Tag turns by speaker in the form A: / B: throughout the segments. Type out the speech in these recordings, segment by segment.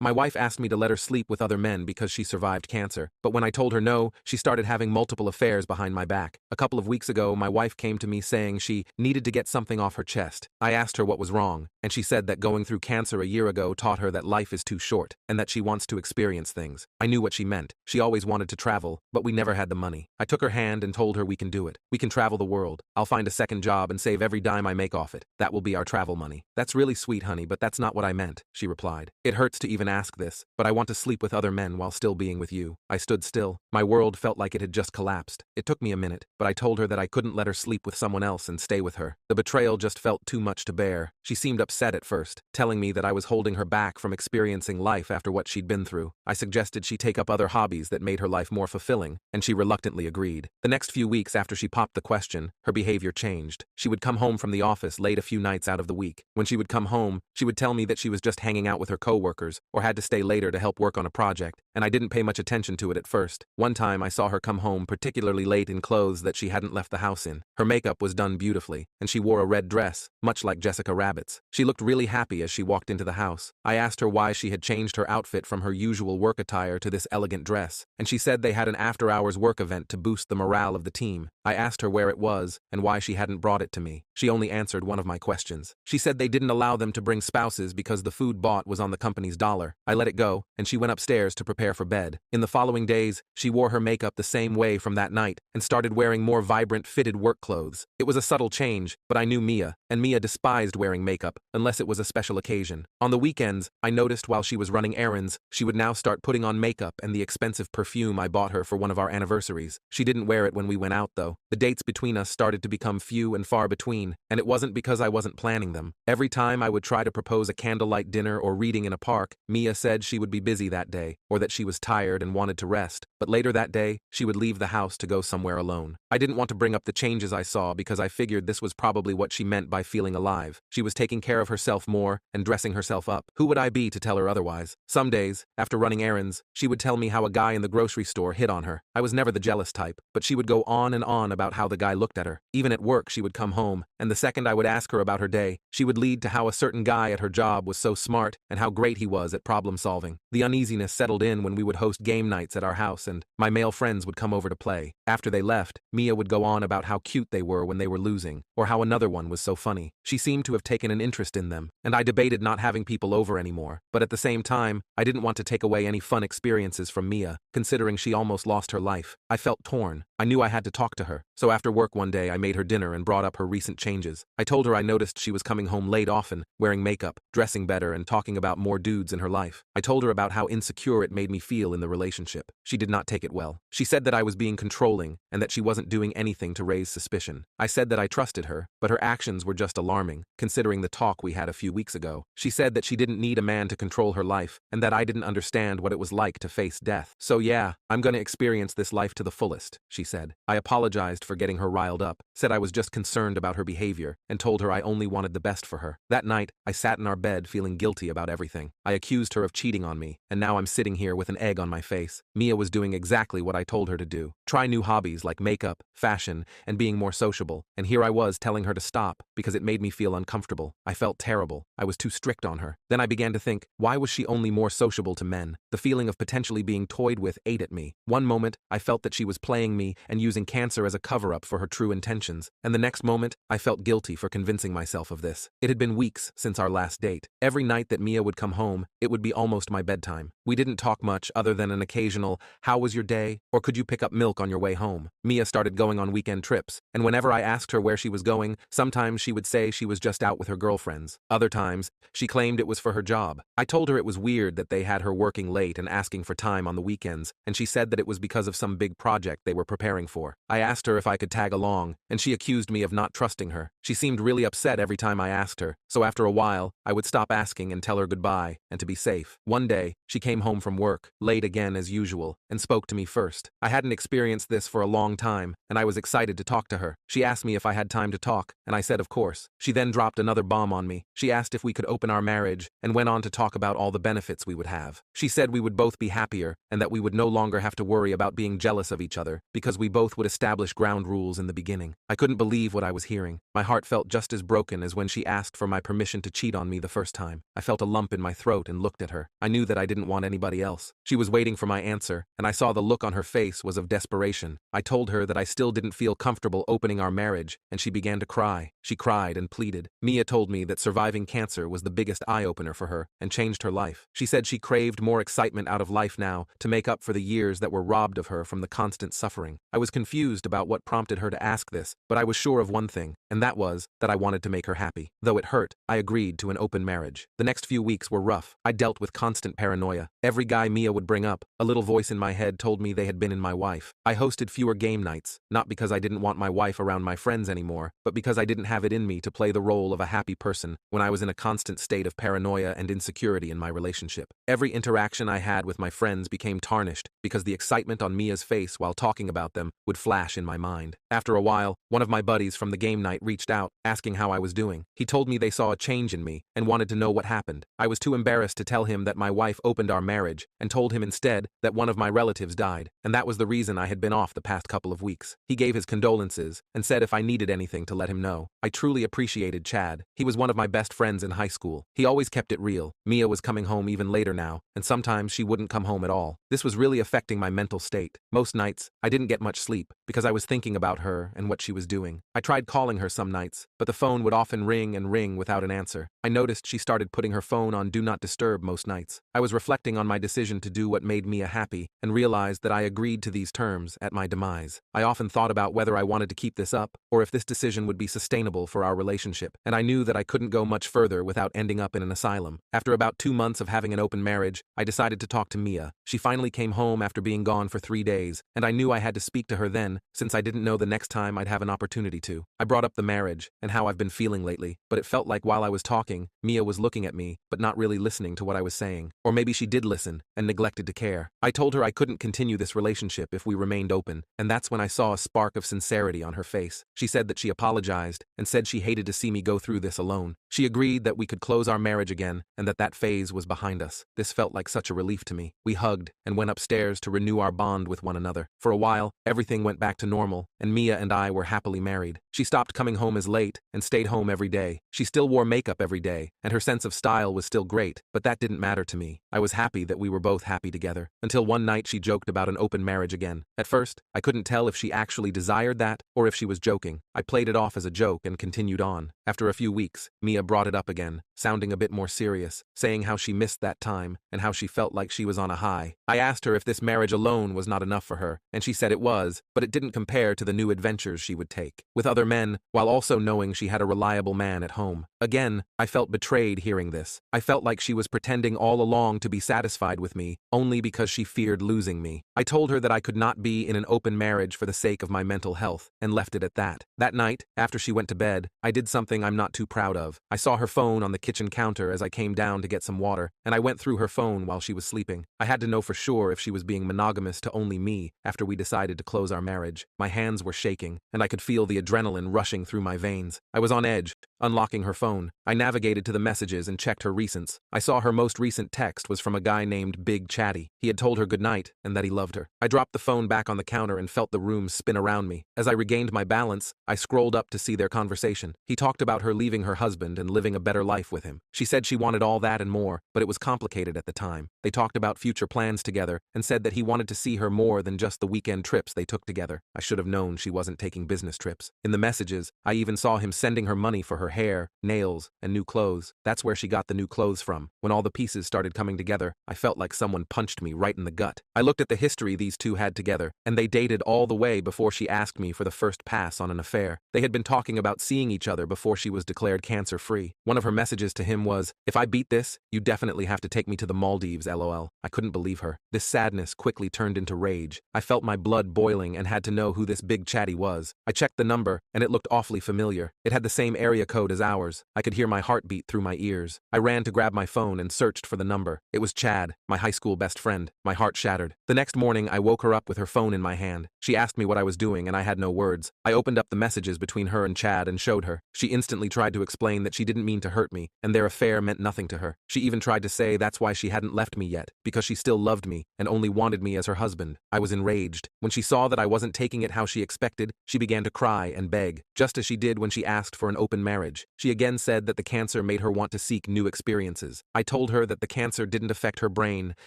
A: My wife asked me to let her sleep with other men because she survived cancer, but when I told her no, she started having multiple affairs behind my back. A couple of weeks ago, my wife came to me saying she needed to get something off her chest. I asked her what was wrong, and she said that going through cancer a year ago taught her that life is too short, and that she wants to experience things. I knew what she meant. She always wanted to travel, but we never had the money. I took her hand and told her we can do it. We can travel the world. I'll find a second job and save every dime I make off it. That will be our travel money. That's really sweet, honey, but that's not what I meant, she replied. It hurts to even ask this, but I want to sleep with other men while still being with you. I stood still. My world felt like it had just collapsed. It took me a minute, but I told her that I couldn't let her sleep with someone else and stay with her. The betrayal just felt too much to bear. She seemed upset at first, telling me that I was holding her back from experiencing life after what she'd been through. I suggested she take up other hobbies that made her life more fulfilling, and she reluctantly agreed. The next few weeks after she popped the question, her behavior changed. She would come home from the office late a few nights out of the week. When she would come home, she would tell me that she was just hanging out with her coworkers or had to stay later to help work on a project, and I didn't pay much attention to it at first. One time I saw her come home particularly late in clothes that she hadn't left the house in. Her makeup was done beautifully, and she wore a red dress, much like Jessica Rabbit's. She looked really happy as she walked into the house. I asked her why she had changed her outfit from her usual work attire to this elegant dress, and she said they had an after-hours work event to boost the morale of the team. I asked her where it was and why she hadn't brought it to me. She only answered one of my questions. She said they didn't allow them to bring spouses because the food bought was on the company's dollar. I let it go, and she went upstairs to prepare for bed. In the following days, she wore her makeup the same way from that night and started wearing more vibrant fitted work clothes. It was a subtle change, but I knew Mia, and Mia despised wearing makeup unless it was a special occasion. On the weekends, I noticed while she was running errands, she would now start putting on makeup and the expensive perfume I bought her for one of our anniversaries. She didn't wear it when we went out though. The dates between us started to become few and far between, and it wasn't because I wasn't planning them. Every time I would try to propose a candlelight dinner or reading in a park, Mia said she would be busy that day, or that she was tired and wanted to rest, but later that day, she would leave the house to go somewhere alone. I didn't want to bring up the changes I saw because I figured this was probably what she meant by feeling alive. She was taking care of herself more and dressing herself up. Who would I be to tell her otherwise? Some days, after running errands, she would tell me how a guy in the grocery store hit on her. I was never the jealous type, but she would go on and on about how the guy looked at her. Even at work, she would come home, and the second I would ask her about her day, she would lead to how a certain guy at her job was so smart and how great he was at problem solving. The uneasiness settled in when we would host game nights at our house and my male friends would come over to play. After they left, Mia would go on about how cute they were when they were losing, or how another one was so funny. She seemed to have taken an interest in them, and I debated not having people over anymore. But at the same time, I didn't want to take away any fun experiences from Mia, considering she almost lost her life. I felt torn. I knew I had to talk to her. So after work one day, I made her dinner and brought up her recent changes. I told her I noticed she was coming home late often, wearing makeup, dressing better, and talking about more dudes in her life. I told her about how insecure it made me feel in the relationship. She did not take it well. She said that I was being controlling and that she wasn't doing anything to raise suspicion. I said that I trusted her, but her actions were just alarming, considering the talk we had a few weeks ago. She said that she didn't need a man to control her life, and that I didn't understand what it was like to face death. So yeah, I'm gonna experience this life to the fullest, she said. I apologized for getting her riled up, said I was just concerned about her behavior, and told her I only wanted the best for her. That night, I sat in our bed feeling guilty about everything. I accused her of cheating on me, and now I'm sitting here with an egg on my face. Mia was doing exactly what I told her to do. Try new hobbies like makeup, fashion, and being more sociable, and here I was telling her to stop because it made me feel uncomfortable. I felt terrible. I was too strict on her. Then I began to think, why was she only more sociable to men? The feeling of potentially being toyed with ate at me. One moment, I felt that she was playing me and using cancer as a cover-up for her true intentions, and the next moment, I felt guilty for convincing myself of this. It had been weeks since our last date. Every night that Mia would come home, it would be almost my bedtime. We didn't talk much other than an occasional, "How was your day?" or "Could you pick up milk on your way home?" Mia started going on weekend trips, and whenever I asked her where she was going, sometimes she would say she was just out with her girlfriends. Other times, she claimed it was for her job. I told her it was weird that they had her working late and asking for time on the weekends, and she said that it was because of some big project they were preparing for. I asked her if I could tag along, and she accused me of not trusting her. She seemed really upset every time I asked her, so after a while, I would stop asking and tell her goodbye, and to be safe. One day, she came home from work, late again as usual, and spoke to me first. I hadn't experienced this for a long time, and I was excited to talk to her. She asked me if I had time to talk, and I said of course. She then dropped another bomb on me. She asked if we could open our marriage, and went on to talk about all the benefits we would have. She said we would both be happier, and that we would no longer have to worry about being jealous of each other, because because we both would establish ground rules in the beginning. I couldn't believe what I was hearing. My heart felt just as broken as when she asked for my permission to cheat on me the first time. I felt a lump in my throat and looked at her. I knew that I didn't want anybody else. She was waiting for my answer, and I saw the look on her face was of desperation. I told her that I still didn't feel comfortable opening our marriage, and she began to cry. She cried and pleaded. Mia told me that surviving cancer was the biggest eye-opener for her and changed her life. She said she craved more excitement out of life now to make up for the years that were robbed of her from the constant suffering. I was confused about what prompted her to ask this, but I was sure of one thing, and that was that I wanted to make her happy. Though it hurt, I agreed to an open marriage. The next few weeks were rough. I dealt with constant paranoia. Every guy Mia would bring up, a little voice in my head told me they had been in my wife. I hosted fewer game nights, not because I didn't want my wife around my friends anymore, but because I didn't have it in me to play the role of a happy person when I was in a constant state of paranoia and insecurity in my relationship. Every interaction I had with my friends became tarnished because the excitement on Mia's face while talking about them would flash in my mind. After a while, one of my buddies from the game night reached out, asking how I was doing. He told me they saw a change in me and wanted to know what happened. I was too embarrassed to tell him that my wife opened our marriage and told him instead that one of my relatives died, and that was the reason I had been off the past couple of weeks. He gave his condolences and said if I needed anything to let him know. I truly appreciated Chad. He was one of my best friends in high school. He always kept it real. Mia was coming home even later now, and sometimes she wouldn't come home at all. This was really affecting my mental state. Most nights, I didn't get much sleep because I was thinking about her and what she was doing. I tried calling her some nights, but the phone would often ring and ring without an answer. I noticed she started putting her phone on Do Not Disturb most nights. I was reflecting on my decision to do what made Mia happy and realized that I agreed to these terms at my demise. I often thought about whether I wanted to keep this up or if this decision would be sustainable for our relationship, and I knew that I couldn't go much further without ending up in an asylum. After about 2 months of having an open marriage, I decided to talk to Mia. She finally came home after being gone for 3 days, and I knew I had to speak to her then, since I didn't know the next time I'd have an opportunity to. I brought up the marriage and how I've been feeling lately, but it felt like while I was talking, Mia was looking at me, but not really listening to what I was saying. Or maybe she did listen and neglected to care. I told her I couldn't continue this relationship if we remained open, and that's when I saw a spark of sincerity on her face. She said that she apologized and said she hated to see me go through this alone. She agreed that we could close our marriage again and that phase was behind us. This felt like such a relief to me. We hugged and went upstairs to renew our bond with one another. For a while, everything went back to normal, and Mia and I were happily married. She stopped coming home as late and stayed home every day. She still wore makeup every day, and her sense of style was still great, but that didn't matter to me. I was happy that we were both happy together. Until one night she joked about an open marriage again. At first, I couldn't tell if she actually desired that or if she was joking. I played it off as a joke and continued on. After a few weeks, Mia brought it up again, sounding a bit more serious, saying how she missed that time and how she felt like she was on a high. I asked her if this marriage alone was not enough for her, and she said it was, but it didn't compare to the new adventures she would take with other men, while also knowing she had a reliable man at home. Again, I felt betrayed hearing this. I felt like she was pretending all along to be satisfied with me, only because she feared losing me. I told her that I could not be in an open marriage for the sake of my mental health, and left it at that. That night, after she went to bed, I did something I'm not too proud of. I saw her phone on the kitchen counter as I came down to get some water, and I went through her phone while she was sleeping. I had to know for sure if she was being monogamous to only me after we decided to close our marriage. My hands were shaking, and I could feel the adrenaline rushing through my veins. I was on edge, unlocking her phone. I navigated to the messages and checked her recents. I saw her most recent text was from a guy named Big Chatty. He had told her goodnight and that he loved her. I dropped the phone back on the counter and felt the room spin around me. As I regained my balance, I scrolled up to see their conversation. He talked about her leaving her husband and living a better life with him. She said she wanted all that and more, but it was complicated at the time. They talked about future plans together and said that he wanted to see her more than just the weekend trips they took together. I should have known she wasn't taking business trips. In the messages, I even saw him sending her money for her hair, nails, and new clothes. That's where she got the new clothes from. When all the pieces started coming together, I felt like someone punched me right in the gut. I looked at the history these two had together, and they dated all the way before she asked me for the first pass on an affair. They had been talking about seeing each other before she was declared cancer-free. One of her messages to him was, "If I beat this, you definitely have to take me to the Maldives, lol." I couldn't believe her. This sadness quickly turned into rage. I felt my blood boiling and had to know who this Big Chatty was. I checked the number, and it looked awfully familiar. It had the same area code code as ours. I could hear my heartbeat through my ears. I ran to grab my phone and searched for the number. It was Chad, my high school best friend. My heart shattered. The next morning, I woke her up with her phone in my hand. She asked me what I was doing, and I had no words. I opened up the messages between her and Chad and showed her. She instantly tried to explain that she didn't mean to hurt me, and their affair meant nothing to her. She even tried to say that's why she hadn't left me yet, because she still loved me and only wanted me as her husband. I was enraged. When she saw that I wasn't taking it how she expected, she began to cry and beg, just as she did when she asked for an open marriage. She again said that the cancer made her want to seek new experiences. I told her that the cancer didn't affect her brain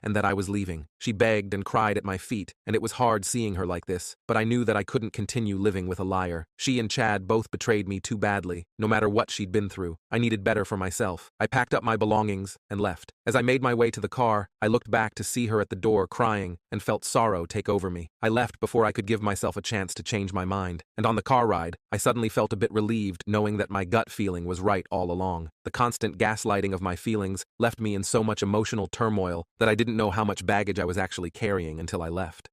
A: and that I was leaving. She begged and cried at my feet, and it was hard seeing her like this, but I knew that I couldn't continue living with a liar. She and Chad both betrayed me too badly, no matter what she'd been through. I needed better for myself. I packed up my belongings and left. As I made my way to the car, I looked back to see her at the door crying and felt sorrow take over me. I left before I could give myself a chance to change my mind, and on the car ride, I suddenly felt a bit relieved knowing that my gut feeling was right all along. The constant gaslighting of my feelings left me in so much emotional turmoil that I didn't know how much baggage I was actually carrying until I left.